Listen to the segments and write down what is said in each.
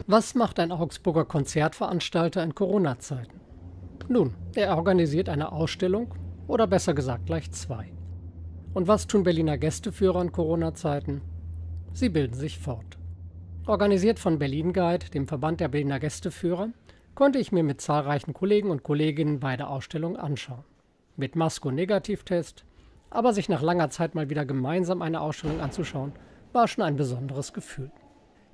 Was macht ein Augsburger Konzertveranstalter in Corona-Zeiten? Nun, er organisiert eine Ausstellung oder besser gesagt gleich zwei. Und was tun Berliner Gästeführer in Corona-Zeiten? Sie bilden sich fort. Organisiert von Berlin Guide, dem Verband der Berliner Gästeführer, konnte ich mir mit zahlreichen Kollegen und Kolleginnen beide Ausstellungen anschauen. Mit Maske und Negativtest, aber sich nach langer Zeit mal wieder gemeinsam eine Ausstellung anzuschauen, war schon ein besonderes Gefühl.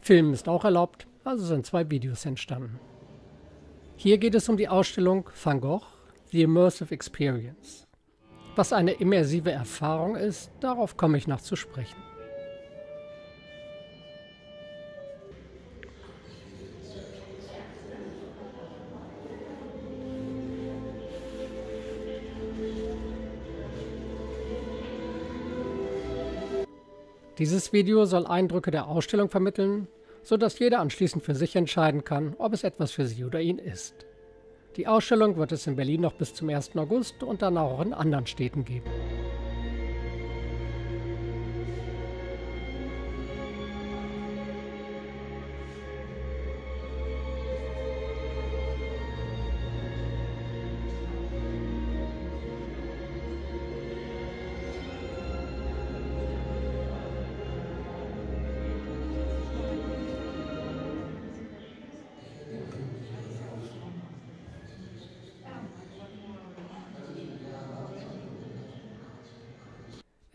Filmen ist auch erlaubt, also sind 2 Videos entstanden. Hier geht es um die Ausstellung Van Gogh, The Immersive Experience. Was eine immersive Erfahrung ist, darauf komme ich noch zu sprechen. Dieses Video soll Eindrücke der Ausstellung vermitteln, sodass jeder anschließend für sich entscheiden kann, ob es etwas für sie oder ihn ist. Die Ausstellung wird es in Berlin noch bis zum 1. August und dann auch in anderen Städten geben.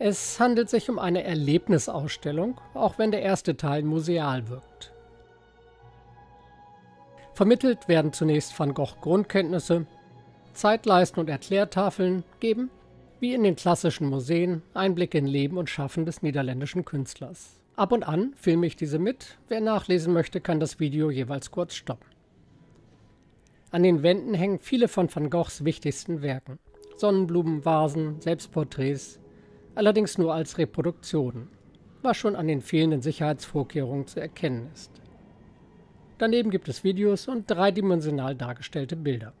Es handelt sich um eine Erlebnisausstellung, auch wenn der erste Teil museal wirkt. Vermittelt werden zunächst Van Gogh Grundkenntnisse, Zeitleisten und Erklärtafeln geben, wie in den klassischen Museen, Einblicke in Leben und Schaffen des niederländischen Künstlers. Ab und an filme ich diese mit, wer nachlesen möchte, kann das Video jeweils kurz stoppen. An den Wänden hängen viele von Van Goghs wichtigsten Werken: Sonnenblumen, Vasen, Selbstporträts, allerdings nur als Reproduktionen, was schon an den fehlenden Sicherheitsvorkehrungen zu erkennen ist. Daneben gibt es Videos und dreidimensional dargestellte Bilder.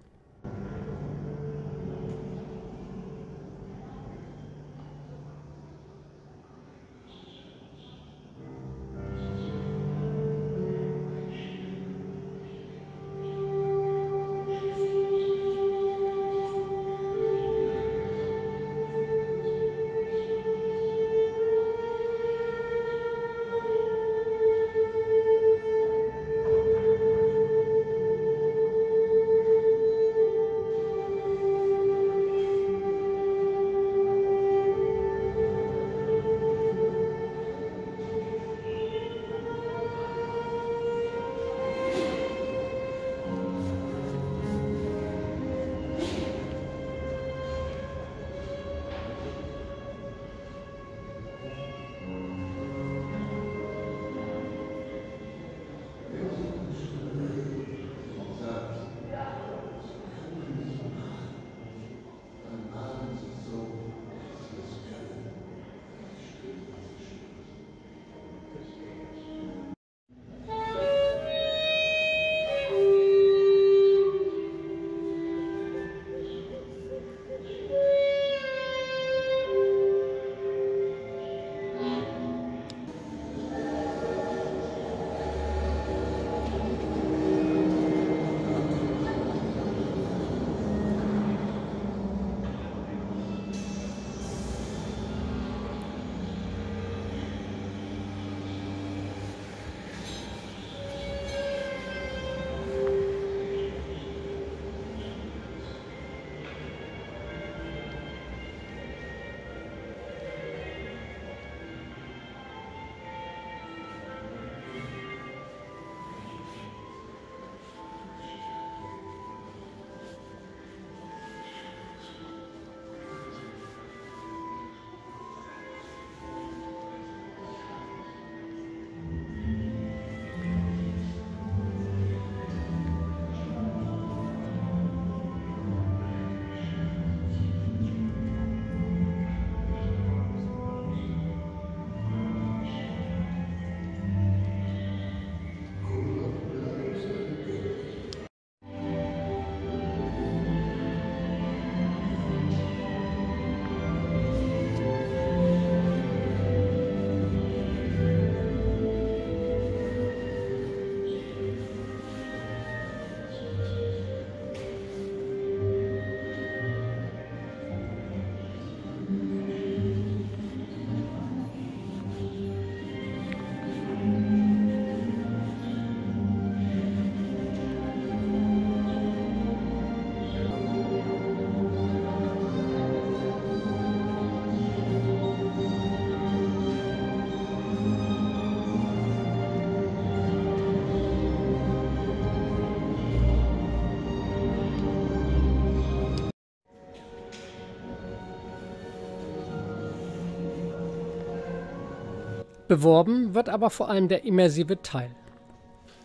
Beworben wird aber vor allem der immersive Teil.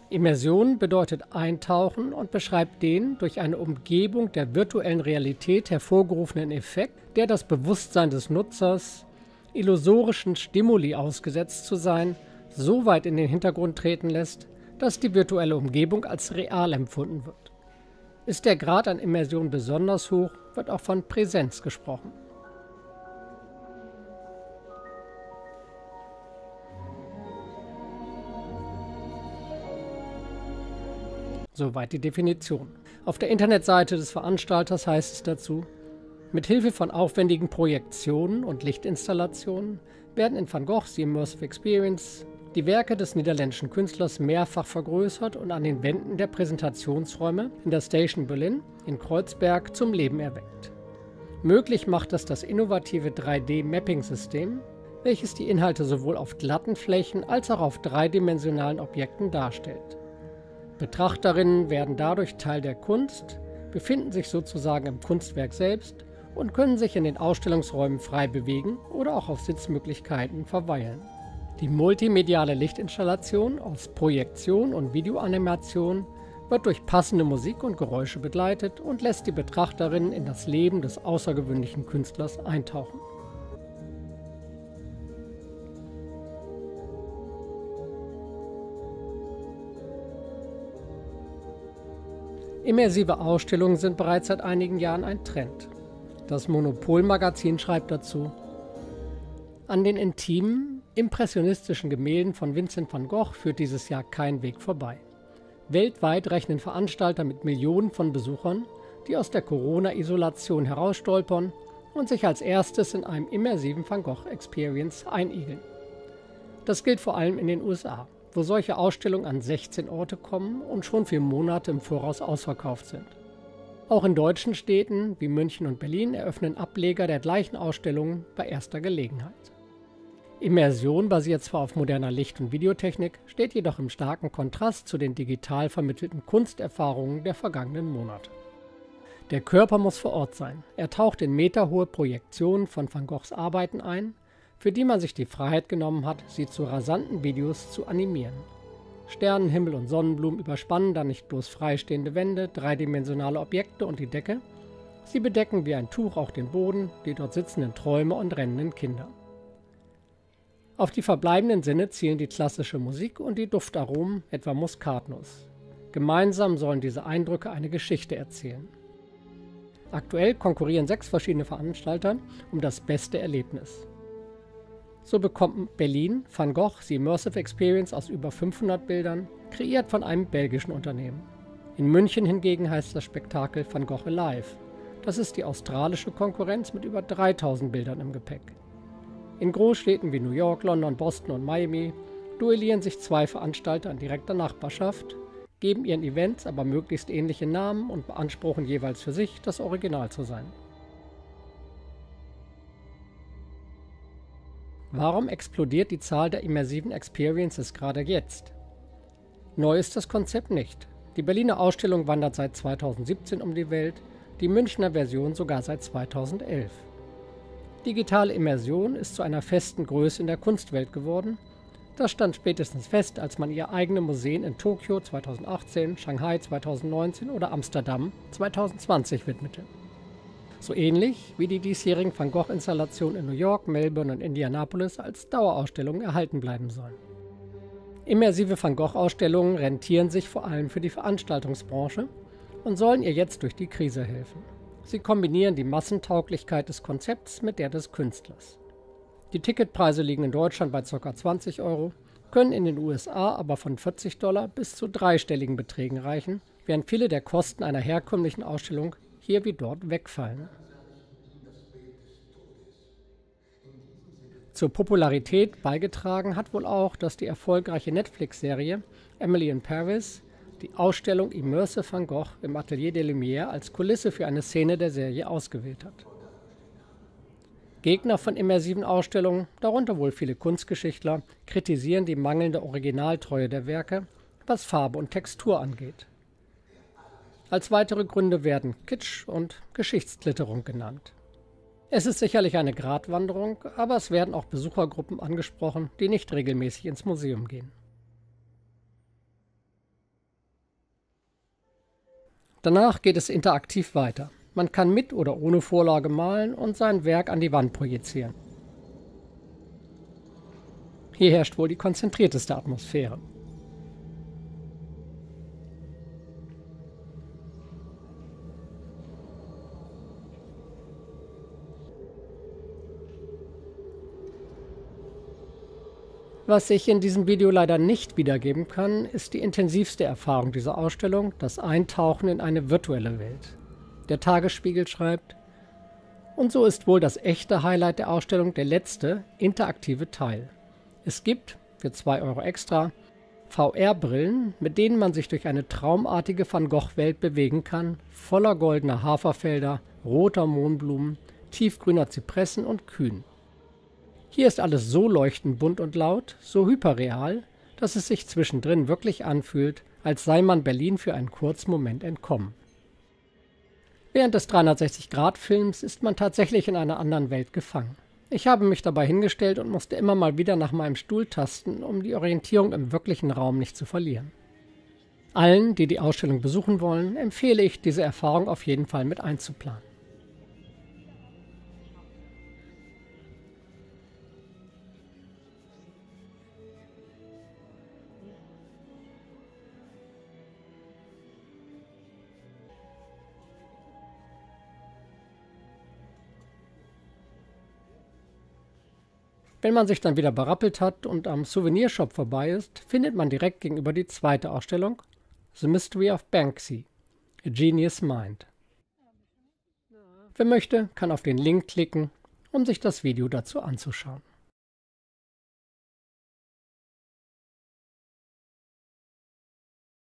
Immersion bedeutet Eintauchen und beschreibt den durch eine Umgebung der virtuellen Realität hervorgerufenen Effekt, der das Bewusstsein des Nutzers, illusorischen Stimuli ausgesetzt zu sein, so weit in den Hintergrund treten lässt, dass die virtuelle Umgebung als real empfunden wird. Ist der Grad an Immersion besonders hoch, wird auch von Präsenz gesprochen. Soweit die Definition. Auf der Internetseite des Veranstalters heißt es dazu: Mit Hilfe von aufwendigen Projektionen und Lichtinstallationen werden in Van Goghs The Immersive Experience die Werke des niederländischen Künstlers mehrfach vergrößert und an den Wänden der Präsentationsräume in der Station Berlin in Kreuzberg zum Leben erweckt. Möglich macht das innovative 3D-Mapping-System, welches die Inhalte sowohl auf glatten Flächen als auch auf dreidimensionalen Objekten darstellt. Betrachterinnen werden dadurch Teil der Kunst, befinden sich sozusagen im Kunstwerk selbst und können sich in den Ausstellungsräumen frei bewegen oder auch auf Sitzmöglichkeiten verweilen. Die multimediale Lichtinstallation aus Projektion und Videoanimation wird durch passende Musik und Geräusche begleitet und lässt die Betrachterinnen in das Leben des außergewöhnlichen Künstlers eintauchen. Immersive Ausstellungen sind bereits seit einigen Jahren ein Trend. Das Monopol-Magazin schreibt dazu: An den intimen, impressionistischen Gemälden von Vincent van Gogh führt dieses Jahr kein Weg vorbei. Weltweit rechnen Veranstalter mit Millionen von Besuchern, die aus der Corona-Isolation herausstolpern und sich als erstes in einem immersiven Van Gogh-Experience einigeln. Das gilt vor allem in den USA, wo solche Ausstellungen an 16 Orte kommen und schon für Monate im Voraus ausverkauft sind. Auch in deutschen Städten wie München und Berlin eröffnen Ableger der gleichen Ausstellungen bei erster Gelegenheit. Immersion basiert zwar auf moderner Licht- und Videotechnik, steht jedoch im starken Kontrast zu den digital vermittelten Kunsterfahrungen der vergangenen Monate. Der Körper muss vor Ort sein. Er taucht in meterhohe Projektionen von Van Goghs Arbeiten ein, für die man sich die Freiheit genommen hat, sie zu rasanten Videos zu animieren. Sternenhimmel und Sonnenblumen überspannen dann nicht bloß freistehende Wände, dreidimensionale Objekte und die Decke, sie bedecken wie ein Tuch auch den Boden, die dort sitzenden Träume und rennenden Kinder. Auf die verbleibenden Sinne zielen die klassische Musik und die Duftaromen, etwa Muskatnuss. Gemeinsam sollen diese Eindrücke eine Geschichte erzählen. Aktuell konkurrieren 6 verschiedene Veranstalter um das beste Erlebnis. So bekommt Berlin Van Gogh The Immersive Experience aus über 500 Bildern, kreiert von einem belgischen Unternehmen. In München hingegen heißt das Spektakel Van Gogh Alive. Das ist die australische Konkurrenz mit über 3000 Bildern im Gepäck. In Großstädten wie New York, London, Boston und Miami duellieren sich 2 Veranstalter in direkter Nachbarschaft, geben ihren Events aber möglichst ähnliche Namen und beanspruchen jeweils für sich, das Original zu sein. Warum explodiert die Zahl der immersiven Experiences gerade jetzt? Neu ist das Konzept nicht. Die Berliner Ausstellung wandert seit 2017 um die Welt, die Münchner Version sogar seit 2011. Digitale Immersion ist zu einer festen Größe in der Kunstwelt geworden. Das stand spätestens fest, als man ihr eigene Museen in Tokio 2018, Shanghai 2019 oder Amsterdam 2020 widmete. So ähnlich wie die diesjährigen Van Gogh-Installationen in New York, Melbourne und Indianapolis als Dauerausstellungen erhalten bleiben sollen. Immersive Van Gogh-Ausstellungen rentieren sich vor allem für die Veranstaltungsbranche und sollen ihr jetzt durch die Krise helfen. Sie kombinieren die Massentauglichkeit des Konzepts mit der des Künstlers. Die Ticketpreise liegen in Deutschland bei ca. 20 €, können in den USA aber von $40 bis zu dreistelligen Beträgen reichen, während viele der Kosten einer herkömmlichen Ausstellung hier wie dort wegfallen. Zur Popularität beigetragen hat wohl auch, dass die erfolgreiche Netflix-Serie Emily in Paris die Ausstellung Immersive Van Gogh im Atelier des Lumière als Kulisse für eine Szene der Serie ausgewählt hat. Gegner von immersiven Ausstellungen, darunter wohl viele Kunstgeschichtler, kritisieren die mangelnde Originaltreue der Werke, was Farbe und Textur angeht. Als weitere Gründe werden Kitsch und Geschichtsklitterung genannt. Es ist sicherlich eine Gratwanderung, aber es werden auch Besuchergruppen angesprochen, die nicht regelmäßig ins Museum gehen. Danach geht es interaktiv weiter. Man kann mit oder ohne Vorlage malen und sein Werk an die Wand projizieren. Hier herrscht wohl die konzentrierteste Atmosphäre. Was ich in diesem Video leider nicht wiedergeben kann, ist die intensivste Erfahrung dieser Ausstellung, das Eintauchen in eine virtuelle Welt. Der Tagesspiegel schreibt: Und so ist wohl das echte Highlight der Ausstellung der letzte, interaktive Teil. Es gibt, für 2 Euro extra, VR-Brillen, mit denen man sich durch eine traumartige Van Gogh-Welt bewegen kann, voller goldener Haferfelder, roter Mohnblumen, tiefgrüner Zypressen und Kühen. Hier ist alles so leuchtend bunt und laut, so hyperreal, dass es sich zwischendrin wirklich anfühlt, als sei man Berlin für einen kurzen Moment entkommen. Während des 360-Grad-Films ist man tatsächlich in einer anderen Welt gefangen. Ich habe mich dabei hingestellt und musste immer mal wieder nach meinem Stuhl tasten, um die Orientierung im wirklichen Raum nicht zu verlieren. Allen, die die Ausstellung besuchen wollen, empfehle ich, diese Erfahrung auf jeden Fall mit einzuplanen. Wenn man sich dann wieder berappelt hat und am Souvenirshop vorbei ist, findet man direkt gegenüber die zweite Ausstellung, The Mystery of Banksy, A Genius Mind. Wer möchte, kann auf den Link klicken, um sich das Video dazu anzuschauen.